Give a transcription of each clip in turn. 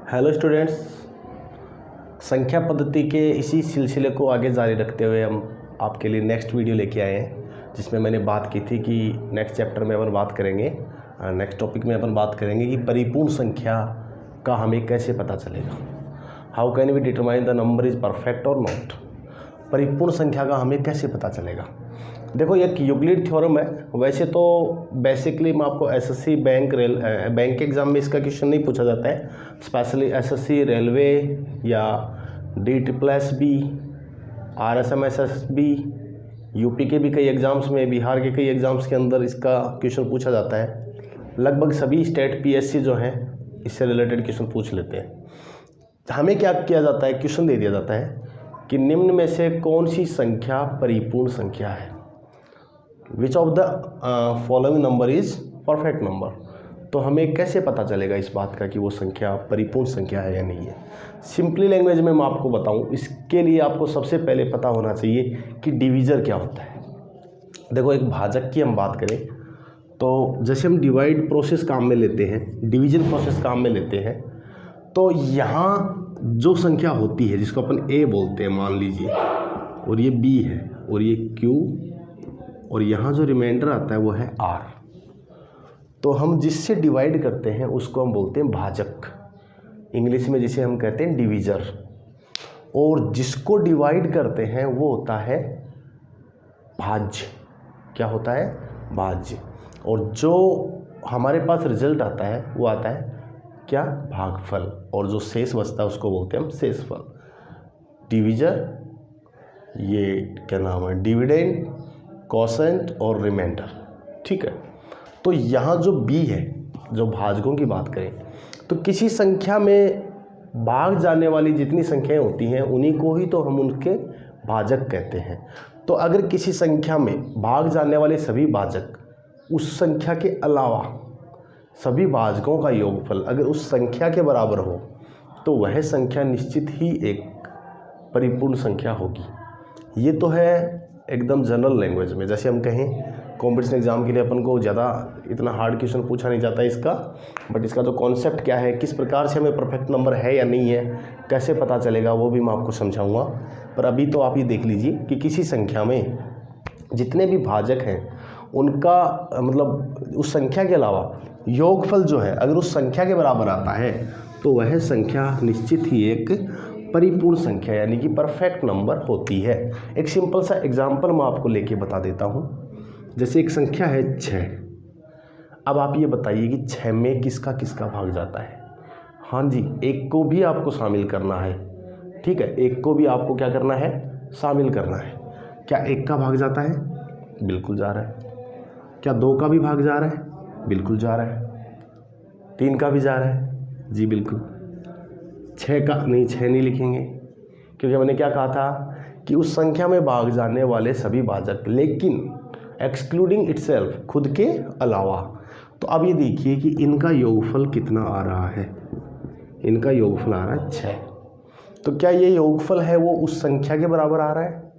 Hello students, संख्या पद्धति के इसी सिलसिले को आगे जारी रखते हुए हम आपके लिए नेक्स्ट वीडियो लेके आए हैं, जिसमें मैंने बात की थी कि नेक्स्ट चैप्टर में अपन बात करेंगे, नेक्स्ट टॉपिक में अपन बात करेंगे कि परिपूर्ण संख्या का हमें कैसे पता चलेगा। How can we determine the number is perfect और नॉट। परिपूर्ण संख्या का हमें कैसे पता चलेगा। देखो, एक यूक्लिड थ्योरम है। वैसे तो बेसिकली मैं आपको एसएससी बैंक के एग्ज़ाम में इसका क्वेश्चन नहीं पूछा जाता है। स्पेशली एसएससी रेलवे या DSSB, RSMSSB, यूपी के भी कई एग्ज़ाम्स में, बिहार के कई एग्ज़ाम्स के अंदर इसका क्वेश्चन पूछा जाता है। लगभग सभी स्टेट PSC जो हैं इससे रिलेटेड क्वेश्चन पूछ लेते हैं। हमें क्या किया जाता है, क्वेश्चन दे दिया जाता है कि निम्न में से कौन सी संख्या परिपूर्ण संख्या है। Which of the following number is perfect number. तो हमें कैसे पता चलेगा इस बात का कि वो संख्या परिपूर्ण संख्या है या नहीं है। सिंपली लैंग्वेज में मैं आपको बताऊं, इसके लिए आपको सबसे पहले पता होना चाहिए कि डिवीज़र क्या होता है। देखो, एक भाजक की हम बात करें तो जैसे हम डिवाइड प्रोसेस काम में लेते हैं, डिवीजन प्रोसेस काम में लेते हैं, तो यहाँ जो संख्या होती है जिसको अपन A बोलते हैं मान लीजिए, और ये B है और ये Q, और यहाँ जो रिमाइंडर आता है वो है R। तो हम जिससे डिवाइड करते हैं उसको हम बोलते हैं भाजक, इंग्लिश में जिसे हम कहते हैं डिवीज़र। और जिसको डिवाइड करते हैं वो होता है भाज्य। क्या होता है? भाज्य। और जो हमारे पास रिजल्ट आता है वो आता है क्या? भागफल। और जो शेष बचता है उसको बोलते हैं हम शेषफल। डिवीज़र, ये क्या नाम है, डिविडेंड, कोसेंट और रिमाइंडर। ठीक है। तो यहाँ जो B है, जो भाजकों की बात करें तो किसी संख्या में भाग जाने वाली जितनी संख्याएं होती हैं उन्हीं को ही तो हम उनके भाजक कहते हैं। तो अगर किसी संख्या में भाग जाने वाले सभी भाजक उस संख्या के अलावा सभी भाजकों का योगफल अगर उस संख्या के बराबर हो तो वह संख्या निश्चित ही एक परिपूर्ण संख्या होगी। ये तो है एकदम जनरल लैंग्वेज में। जैसे हम कहें कॉम्पिटिशन एग्जाम के लिए अपन को ज़्यादा इतना हार्ड क्वेश्चन पूछा नहीं जाता है इसका, बट इसका जो कॉन्सेप्ट क्या है, किस प्रकार से हमें परफेक्ट नंबर है या नहीं है, कैसे पता चलेगा, वो भी मैं आपको समझाऊंगा। पर अभी तो आप ये देख लीजिए कि किसी संख्या में जितने भी भाजक हैं उनका मतलब उस संख्या के अलावा योगफल जो है अगर उस संख्या के बराबर आता है तो वह संख्या निश्चित ही एक परिपूर्ण संख्या यानी कि परफेक्ट नंबर होती है। एक सिंपल सा एग्जांपल मैं आपको लेके बता देता हूँ। जैसे एक संख्या है 6। अब आप ये बताइए कि 6 में किसका किसका भाग जाता है। हाँ जी, 1 को भी आपको शामिल करना है। ठीक है, 1 को भी आपको क्या करना है, शामिल करना है। क्या 1 का भाग जाता है? बिल्कुल जा रहा है। क्या 2 का भी भाग जा रहा है? बिल्कुल जा रहा है। 3 का भी जा रहा है? जी बिल्कुल। 6 का नहीं, 6 नहीं लिखेंगे क्योंकि मैंने क्या कहा था कि उस संख्या में भाग जाने वाले सभी भाजक, लेकिन एक्सक्लूडिंग इटसेल्फ, खुद के अलावा। तो अब ये देखिए कि इनका योगफल कितना आ रहा है। इनका योगफल आ रहा है 6। तो क्या ये योगफल है वो उस संख्या के बराबर आ रहा है?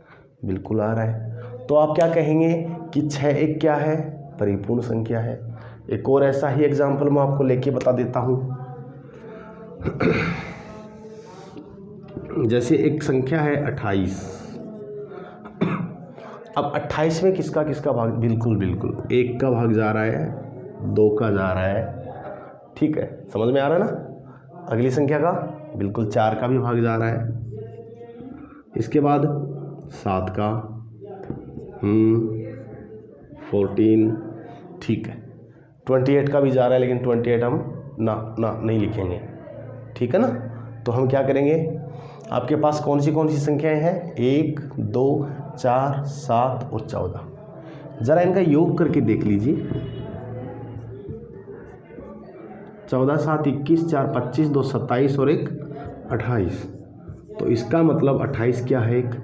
बिल्कुल आ रहा है। तो आप क्या कहेंगे कि 6 एक क्या है? परिपूर्ण संख्या है। एक और ऐसा ही एग्जाम्पल मैं आपको लेके बता देता हूँ। जैसे एक संख्या है 28। अब 28 में किसका किसका भाग? बिल्कुल 1 का भाग जा रहा है, 2 का जा रहा है। ठीक है, समझ में आ रहा है ना। अगली संख्या का बिल्कुल 4 का भी भाग जा रहा है। इसके बाद 7 का, 14, ठीक है, 28 का भी जा रहा है, लेकिन 28 हम ना नहीं लिखेंगे। ठीक है ना। तो हम क्या करेंगे, आपके पास कौन सी संख्याएं हैं? 1, 2, 4, 7 और 14। ज़रा इनका योग करके देख लीजिए। 14, 7, 21, 4, 25, 2, 27 और 1, 28। तो इसका मतलब 28 क्या है? एक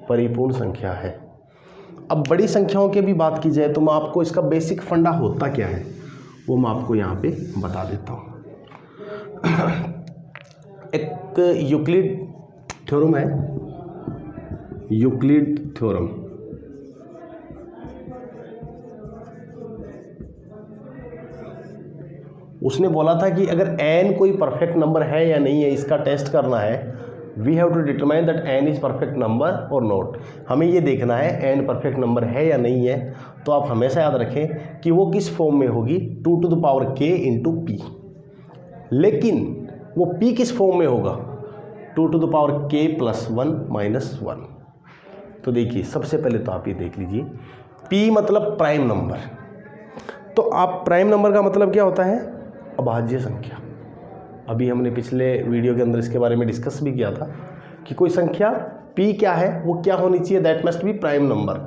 परिपूर्ण संख्या है। अब बड़ी संख्याओं की भी बात की जाए तो मैं आपको इसका बेसिक फंडा होता क्या है वो मैं आपको यहाँ पे बता देता हूँ। एक यूक्लिड थ्योरम है, यूक्लिड थ्योरम। उसने बोला था कि अगर n कोई परफेक्ट नंबर है या नहीं है इसका टेस्ट करना है, we have to determine that n is perfect number और नॉट। हमें ये देखना है n परफेक्ट नंबर है या नहीं है। तो आप हमेशा याद रखें कि वो किस फॉर्म में होगी, 2 to the power k into P. लेकिन वो p किस फॉर्म में होगा, 2 to the power k plus 1 minus 1। तो देखिए सबसे पहले तो आप ये देख लीजिए, p मतलब प्राइम नंबर। तो आप प्राइम नंबर का मतलब क्या होता है, अभाज्य संख्या। अभी हमने पिछले वीडियो के अंदर इसके बारे में डिस्कस भी किया था कि कोई संख्या p क्या है, वो क्या होनी चाहिए, that must be prime number.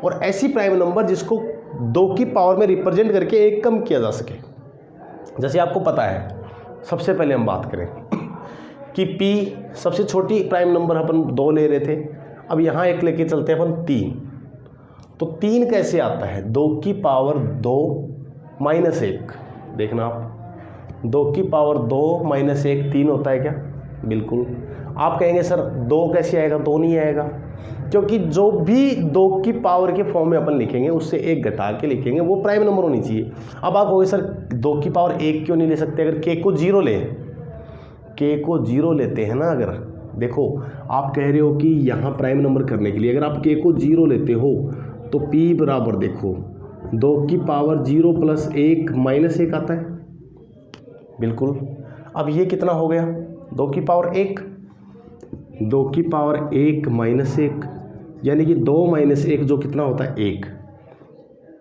और ऐसी प्राइम नंबर जिसको 2 की पावर में रिप्रेजेंट करके 1 कम किया जा सके। जैसे आपको पता है, सबसे पहले हम बात करें कि p सबसे छोटी प्राइम नंबर अपन 2 ले रहे थे, अब यहाँ एक लेके चलते हैं अपन 3। तो 3 कैसे आता है, 2 की पावर 2 माइनस 1। देखना आप, 2 की पावर 2 माइनस 1 3 होता है क्या, बिल्कुल। आप कहेंगे सर 2 कैसे आएगा, 2 नहीं आएगा, क्योंकि जो भी 2 की पावर के फॉर्म में अपन लिखेंगे उससे 1 घटा के लिखेंगे, वो प्राइम नंबर होनी चाहिए। अब आप कहोगे सर 2 की पावर 1 क्यों नहीं ले सकते, अगर k को 0 लें, k को 0 लेते हैं ना, अगर देखो आप कह रहे हो कि यहाँ प्राइम नंबर करने के लिए अगर आप k को 0 लेते हो तो p बराबर देखो 2 की पावर 0 प्लस 1 माइनस 1 आता है, बिल्कुल। अब ये कितना हो गया, 2 की पावर 1, 2 की पावर 1 माइनस 1, यानी कि 2 माइनस 1 जो कितना होता है 1।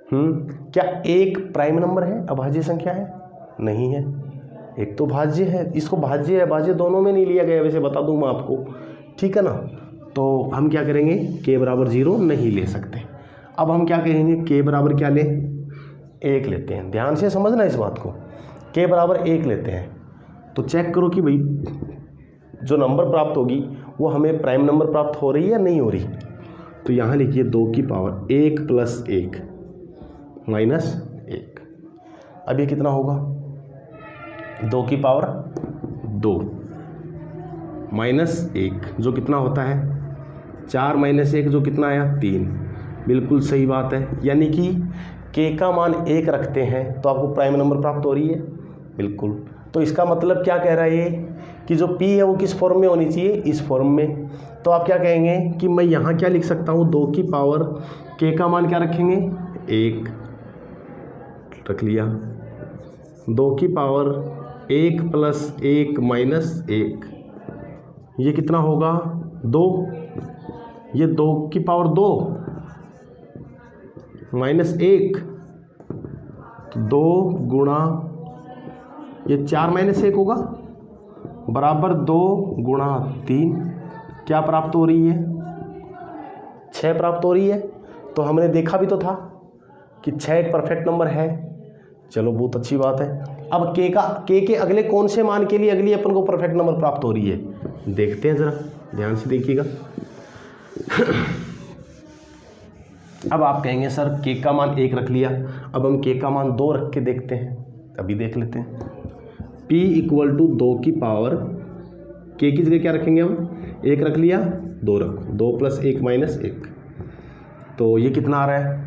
क्या 1 प्राइम नंबर है, अभाज्य संख्या है? नहीं है, एक तो भाज्य है। इसको भाज्य है भाज्य दोनों में नहीं लिया गया, वैसे बता दूं मैं आपको, ठीक है ना। तो हम क्या करेंगे, k बराबर 0 नहीं ले सकते। अब हम क्या कहेंगे, k बराबर क्या लें, 1 लेते हैं। ध्यान से समझना इस बात को, k बराबर 1 लेते हैं तो चेक करो कि भाई जो नंबर प्राप्त होगी वो हमें प्राइम नंबर प्राप्त हो रही है या नहीं हो रही। तो यहाँ लिखिए 2 की पावर 1 प्लस 1 माइनस 1। अब ये कितना होगा, 2 की पावर 2 माइनस 1 जो कितना होता है 4 माइनस 1 जो कितना आया 3। बिल्कुल सही बात है, यानी कि k का मान 1 रखते हैं तो आपको प्राइम नंबर प्राप्त हो रही है, बिल्कुल। तो इसका मतलब क्या कह रहा है ये कि जो p है वो किस फॉर्म में होनी चाहिए, इस फॉर्म में। तो आप क्या कहेंगे कि मैं यहाँ क्या लिख सकता हूँ, 2 की पावर k का मान क्या रखेंगे 1 रख लिया, 2 की पावर 1 प्लस 1 माइनस 1, ये कितना होगा 2, ये 2 की पावर 2 माइनस 1, 2 गुणा ये 4 माइनस 1 होगा बराबर 2 गुणा 3, क्या प्राप्त हो रही है 6 प्राप्त हो रही है। तो हमने देखा भी तो था कि 6 एक परफेक्ट नंबर है, चलो बहुत अच्छी बात है। अब k के अगले कौन से मान के लिए अगली अपन को परफेक्ट नंबर प्राप्त हो रही है, देखते हैं ज़रा ध्यान से देखिएगा। अब आप कहेंगे सर k का मान 1 रख लिया, अब हम k का मान 2 रख के देखते हैं, अभी देख लेते हैं। p इक्वल टू 2 की पावर k की जगह क्या रखेंगे हम 1 रख लिया, 2 रखो, 2 प्लस 1 माइनस 1, तो ये कितना आ रहा है,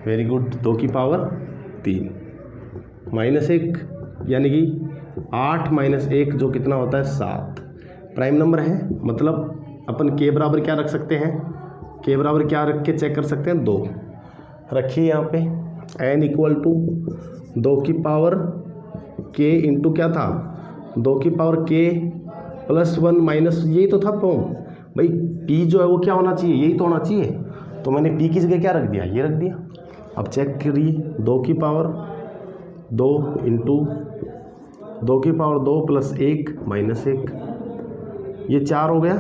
वेरी गुड, 2 की पावर 3 माइनस 1 यानी कि 8 माइनस 1 जो कितना होता है 7, प्राइम नंबर है। मतलब अपन k बराबर क्या रख सकते हैं, k बराबर क्या रख के चेक कर सकते हैं 2 रखिए यहाँ पे, n इक्वल टू 2 की पावर k इंटू क्या था 2 की पावर k प्लस 1 माइनस, यही तो था फॉर्म भाई, p जो है वो क्या होना चाहिए, यही तो होना चाहिए। तो मैंने p की जगह क्या रख दिया, ये रख दिया। अब चेक करिए 2 की पावर 2 इंटू 2 की पावर 2 प्लस 1 माइनस 1, ये 4 हो गया,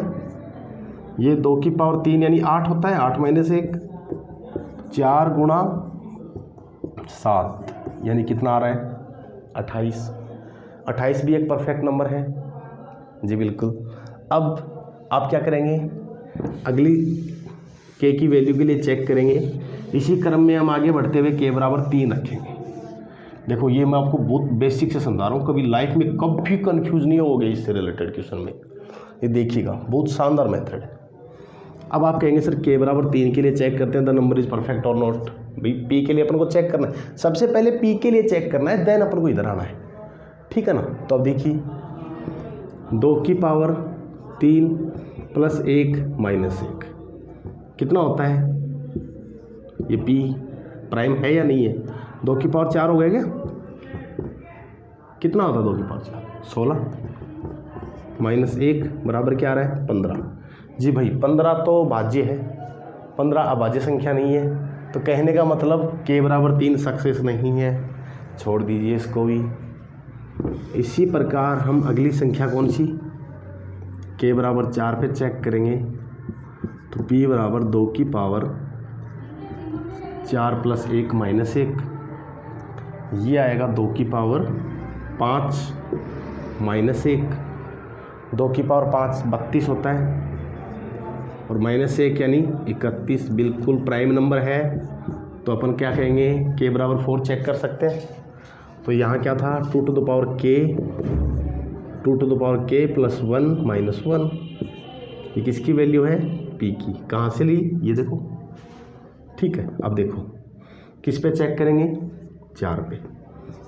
ये 2 की पावर 3 यानी 8 होता है, 8 माइनस 1, 4 गुणा 7 यानी कितना आ रहा है 28। 28 भी एक परफेक्ट नंबर है जी, बिल्कुल। अब आप क्या करेंगे, अगली k की वैल्यू के लिए चेक करेंगे, इसी क्रम में हम आगे बढ़ते हुए k बराबर 3 रखेंगे। देखो ये मैं आपको बहुत बेसिक से समझा रहा हूँ, कभी लाइफ में कभी कंफ्यूज नहीं होगे इससे रिलेटेड क्वेश्चन में, ये देखिएगा बहुत शानदार मेथड है। अब आप कहेंगे सर k बराबर 3 के लिए चेक करते हैं द नंबर इज़ परफेक्ट और नॉट। भाई पी के लिए अपन को चेक करना है, सबसे पहले पी के लिए चेक करना है, देन अपन को इधर आना है, ठीक है ना। तो अब देखिए 2 की पावर 3 प्लस 1 माइनस 1 कितना होता है, ये पी प्राइम है या नहीं है। 2 की पावर 4 हो गया क्या, कितना होता है 2 की पावर 4, 16 माइनस 1 बराबर क्या आ रहा है 15। जी भाई 15 तो भाज्य है, 15 अभाज्य संख्या नहीं है, तो कहने का मतलब के बराबर 3 सक्सेस नहीं है, छोड़ दीजिए इसको भी। इसी प्रकार हम अगली संख्या कौन सी, के बराबर 4 पे चेक करेंगे, तो p बराबर 2 की पावर 4 प्लस 1 माइनस 1, ये आएगा 2 की पावर 5 माइनस 1, 2 की पावर 5 32 होता है, और माइनस 1 यानी 31 बिल्कुल प्राइम नंबर है। तो अपन क्या कहेंगे, के बराबर 4 चेक कर सकते हैं। तो यहाँ क्या था 2 to the power k plus 1 minus 1, ये किसकी वैल्यू है, p की। कहाँ से ली, ये देखो, ठीक है। अब देखो किस पे चेक करेंगे, 4 पे,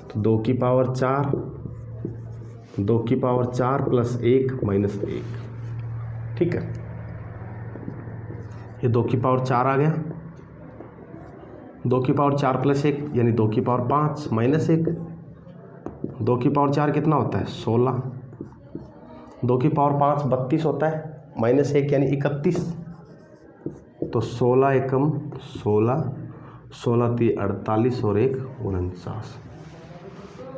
तो 2 की पावर 4 प्लस 1 माइनस 1, ठीक है। ये 2 की पावर 4 आ गया, 2 की पावर 4 प्लस 1 यानी 2 की पावर 5 माइनस 1, 2 की पावर 4 कितना होता है 16, 2 की पावर 5 32 होता है, माइनस 1 यानी 31, तो 16 एकम 16, 16 × 48 और 1 49।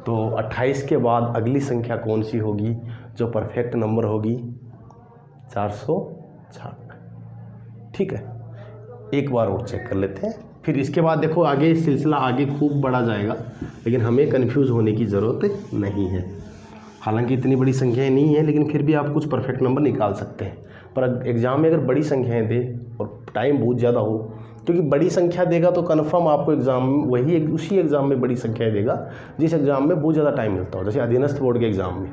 तो 28 के बाद अगली संख्या कौन सी होगी जो परफेक्ट नंबर होगी, 496, ठीक है। एक बार और चेक कर लेते हैं, फिर इसके बाद देखो आगे सिलसिला आगे खूब बढ़ा जाएगा, लेकिन हमें कंफ्यूज होने की ज़रूरत नहीं है। हालांकि इतनी बड़ी संख्याएं नहीं है, लेकिन फिर भी आप कुछ परफेक्ट नंबर निकाल सकते हैं। पर एग्ज़ाम में अगर बड़ी संख्याएं दे और टाइम बहुत ज़्यादा हो, क्योंकि बड़ी संख्या देगा तो कन्फर्म आपको एग्ज़ाम में उसी एग्ज़ाम में बड़ी संख्याएँ देगा जिस एग्ज़ाम में बहुत ज़्यादा टाइम मिलता हो। जैसे अधीनस्थ बोर्ड के एग्ज़ाम में,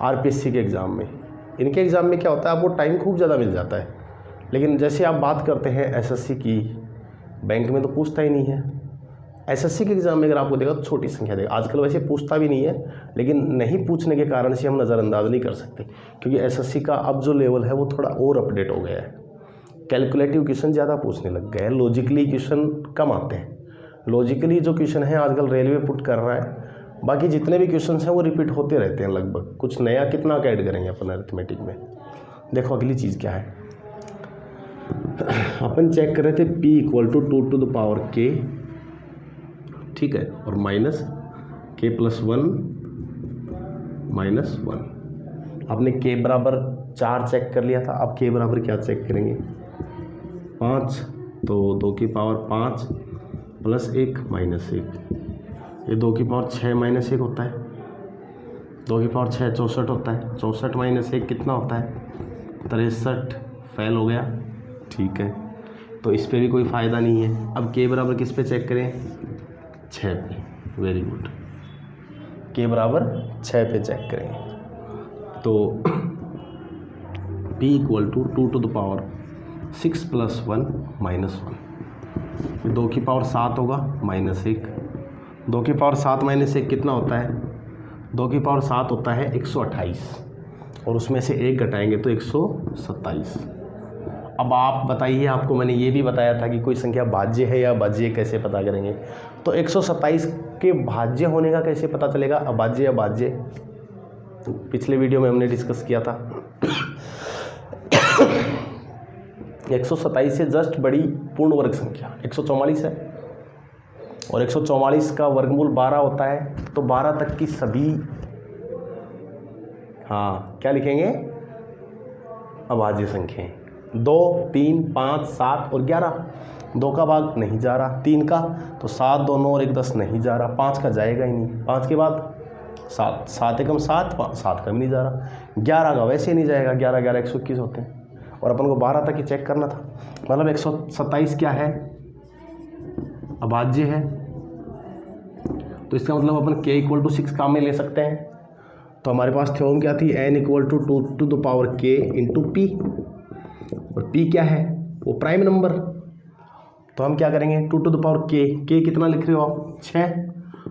RPSC के एग्ज़ाम में, इनके एग्ज़ाम में क्या होता है, आपको टाइम खूब ज़्यादा मिल जाता है। लेकिन जैसे आप बात करते हैं SSC की, बैंक में तो पूछता ही नहीं है। SSC के एग्ज़ाम में अगर आपको देगा तो छोटी संख्या देगा। आजकल वैसे पूछता भी नहीं है, लेकिन नहीं पूछने के कारण से हम नज़रअंदाज नहीं कर सकते, क्योंकि SSC का अब जो लेवल है वो थोड़ा और अपडेट हो गया है। कैलकुलेटिव क्वेश्चन ज़्यादा पूछने लग गए हैं, लॉजिकली क्वेश्चन कम आते हैं। लॉजिकली जो क्वेश्चन है आजकल रेलवे पुट कर रहा है, बाकी जितने भी क्वेश्चन हैं वो रिपीट होते रहते हैं लगभग। कुछ नया कितना ऐड करेंगे अपन अरिथमेटिक में। देखो अगली चीज़ क्या है, अपन चेक कर रहे थे p = 2 to the power k, ठीक है, और माइनस k प्लस 1 माइनस 1। आपने k बराबर 4 चेक कर लिया था, अब k बराबर क्या चेक करेंगे, 5, तो 2 की पावर 5 प्लस 1 माइनस 1, ये 2 की पावर 6 माइनस 1 होता है, 2 की पावर 6 64 होता है, 64 माइनस 1 कितना होता है 63, फेल हो गया, ठीक है। तो इस पे भी कोई फ़ायदा नहीं है। अब k बराबर किस पे चेक करें, 6 पे, वेरी गुड, k बराबर 6 पे चेक करेंगे। तो p = 2 to the power 6 plus 1 minus 1, 2 की पावर 7 होगा माइनस 1, 2 की पावर 7 माइनस 1 कितना होता है, 2 की पावर 7 होता है 128, और उसमें से 1 घटाएंगे तो 127। अब आप बताइए, आपको मैंने ये भी बताया था कि कोई संख्या भाज्य है या अभाज्य कैसे पता करेंगे। तो 127 के भाज्य होने का कैसे पता चलेगा, अभाज्य या भाज्य, तो पिछले वीडियो में हमने डिस्कस किया था। 127 से जस्ट बड़ी पूर्ण वर्ग संख्या 144 है, और 144 का वर्गमूल 12 होता है, तो 12 तक की सभी, हाँ क्या लिखेंगे, अभाज्य संख्याएं। 2, 3, 5, 7 और 11, 2 का भाग नहीं जा रहा, 3 का, तो 7, 2, 9 और 1 10 नहीं जा रहा, 5 का जाएगा ही नहीं, 5 के बाद 7, 7 एकम 7, 7 का भी नहीं जा रहा, 11 का वैसे ही नहीं जाएगा, 11, 11, 121 होते हैं, और अपन को 12 तक ही चेक करना था। मतलब 127 क्या है, अभाज्य है। तो इसका मतलब अपन k = 6 काम में ले सकते हैं। तो हमारे पास थ्योरम क्या थी, n = 2 to the power k into p, और p क्या है, वो प्राइम नंबर, तो हम क्या करेंगे 2 टू द पावर के कितना लिख रहे हो आप 6,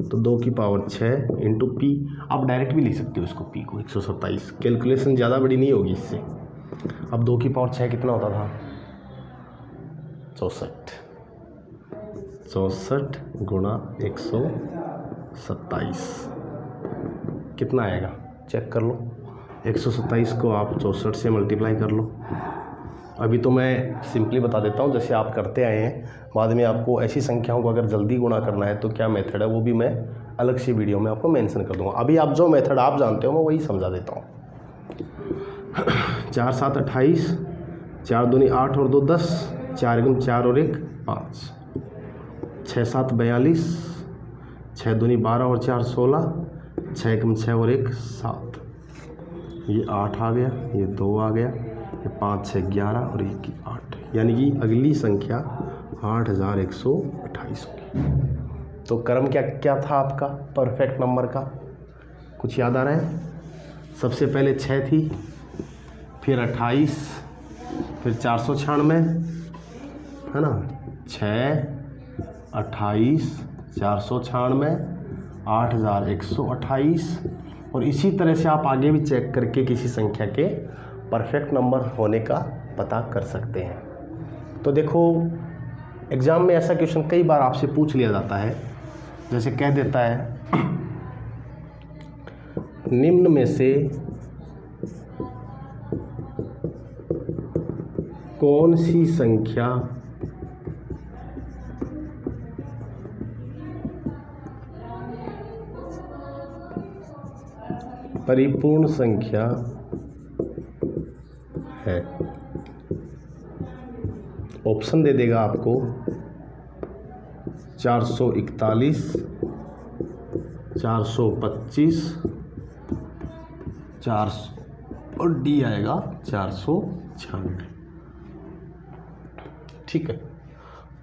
तो 2 की पावर 6 इंटू पी। आप डायरेक्ट भी लिख सकते हो इसको पी को 127, कैलकुलेशन ज़्यादा बड़ी नहीं होगी इससे। अब 2 की पावर 6 कितना होता था 64 गुणा 127 कितना आएगा चेक कर लो। 127 को आप 64 से मल्टीप्लाई कर लो। अभी तो मैं सिंपली बता देता हूँ जैसे आप करते आए हैं, बाद में आपको ऐसी संख्याओं को अगर जल्दी गुणा करना है तो क्या मेथड है वो भी मैं अलग से वीडियो में आपको मेंशन कर दूँगा। अभी आप जो मेथड आप जानते हो मैं वही समझा देता हूँ। 4 7 28, 4 दूनी 8 और 2 10, 4 गुण 4 और 1 5, 6 7 42, 6 दूनी 12 और 4 16, 6 गुण 6 और 1 7, ये 8 आ गया, ये 2 आ गया, ये 5 6 11 और 1 की 8, यानी कि अगली संख्या 8128 होगी। तो क्रम क्या क्या था आपका परफेक्ट नंबर का, कुछ याद आ रहा है? सबसे पहले 6 थी, फिर 28, फिर 496 है ना, 6 28 496 8128। और इसी तरह से आप आगे भी चेक करके किसी संख्या के परफेक्ट नंबर होने का पता कर सकते हैं। तो देखो एग्ज़ाम में ऐसा क्वेश्चन कई बार आपसे पूछ लिया जाता है, जैसे कह देता है निम्न में से कौन सी संख्या परिपूर्ण संख्या है। ऑप्शन दे देगा आपको 441, 425, 400 और डी आएगा 496। ठीक है,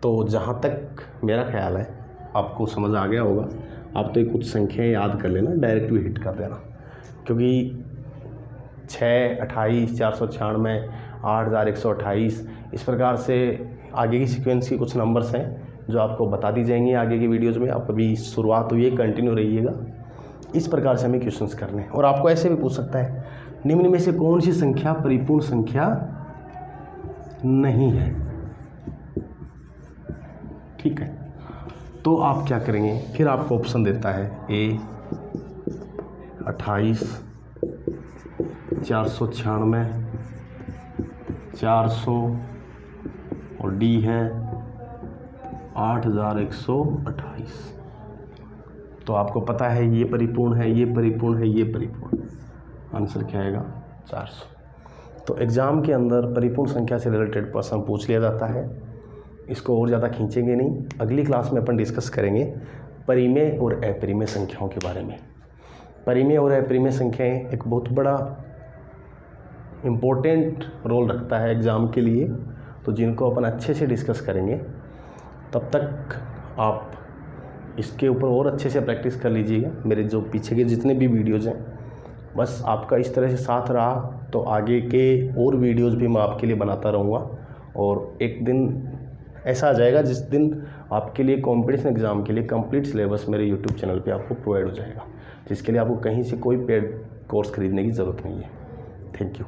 तो जहाँ तक मेरा ख्याल है आपको समझ आ गया होगा। आप तो कुछ संख्याएं याद कर लेना, डायरेक्ट भी हिट कर देना, क्योंकि 6 28 496 8128 इस प्रकार से आगे की सीक्वेंस की कुछ नंबर्स हैं जो आपको बता दी जाएंगी आगे की वीडियोज़ में। आप अभी शुरुआत हुई है, कंटिन्यू रहिएगा। इस प्रकार से हमें क्वेश्चंस करने हैं। और आपको ऐसे भी पूछ सकता है निम्न में से कौन सी संख्या परिपूर्ण संख्या नहीं है। ठीक है, तो आप क्या करेंगे, फिर आपको ऑप्शन देता है ए 28 496 400 और डी है 8128। तो आपको पता है ये परिपूर्ण है, ये परिपूर्ण है, ये परिपूर्ण, आंसर क्या आएगा 400। तो एग्ज़ाम के अंदर परिपूर्ण संख्या से रिलेटेड प्रश्न पूछ लिया जाता है। इसको और ज़्यादा खींचेंगे नहीं, अगली क्लास में अपन डिस्कस करेंगे परिमेय और अपरिमेय संख्याओं के बारे में। परिमेय और अपरिमेय संख्याएं एक बहुत बड़ा इम्पोर्टेंट रोल रखता है एग्ज़ाम के लिए, तो जिनको अपन अच्छे से डिस्कस करेंगे। तब तक आप इसके ऊपर और अच्छे से प्रैक्टिस कर लीजिएगा। मेरे जो पीछे के जितने भी वीडियोज़ हैं, बस आपका इस तरह से साथ रहा तो आगे के और वीडियोज़ भी मैं आपके लिए बनाता रहूँगा। और एक दिन ऐसा आ जाएगा जिस दिन आपके लिए कॉम्पिटिशन एग्ज़ाम के लिए कंप्लीट सिलेबस मेरे यूट्यूब चैनल पे आपको प्रोवाइड हो जाएगा, जिसके लिए आपको कहीं से कोई पेड कोर्स खरीदने की ज़रूरत नहीं है। Thank you.